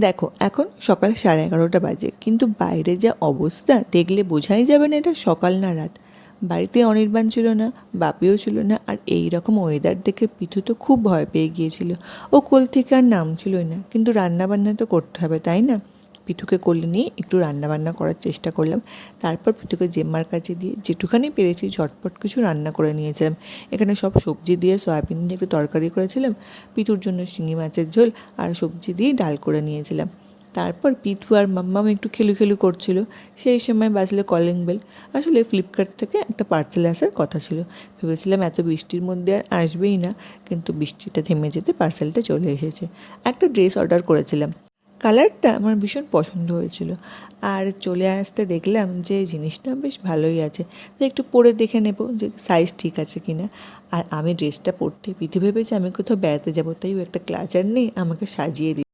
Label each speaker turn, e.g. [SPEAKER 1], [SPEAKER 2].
[SPEAKER 1] দেখো এখন সকাল 11:30 বাজে, কিন্তু বাইরে যা অবস্থা দেখলে বোঝাই যাবে না এটা সকাল না রাত। বাড়িতে অনির্বাণ ছিল না, বাপিও ছিল না, আর এই রকম ওয়েদার দেখে পিথু তো খুব ভয় পেয়ে গিয়েছিল। ও কোল থেকে আর নামছিলই না, কিন্তু রান্নাবান্না তো করতে হবে তাই না। পিথুকে কোলে নিয়ে একটু রান্নাবান্না করার চেষ্টা করলাম। তারপর পিথুকে জেম্মার কাছে দিয়ে যেটুখানি পেরেছি ঝটপট কিছু রান্না করে নিয়েছিলাম। এখানে সব সবজি দিয়ে সয়াবিন দিয়ে একটু তরকারি করেছিলাম, পিথুর জন্য শিঙি মাছের ঝোল আর সবজি দিয়ে ডাল করে নিয়েছিলাম। তারপর পিথু আর মাম্মাম একটু খেলু করছিল। সেই সময় বাজলো কলিং বেল। আসলে ফ্লিপকার্ট থেকে একটা পার্সেল আসার কথা ছিল। ভেবেছিলাম এত বৃষ্টির মধ্যে আর আসবেই না, কিন্তু বৃষ্টিটা থেমে যেতে পার্সেলটা চলে এসেছে। একটা ড্রেস অর্ডার করেছিলাম, কালারটা আমার ভীষণ পছন্দ হয়েছিল। আর চলে আসতে দেখলাম যে জিনিসটা বেশ ভালোই আছে, তো একটু পরে দেখে নেব যে সাইজ ঠিক আছে কি না। আর আমি ড্রেসটা পরতে পিথু ভেবেছি আমি কোথাও বেড়াতে যাবো, তাই ও একটা ক্লাচার নিয়ে আমাকে সাজিয়ে দিই।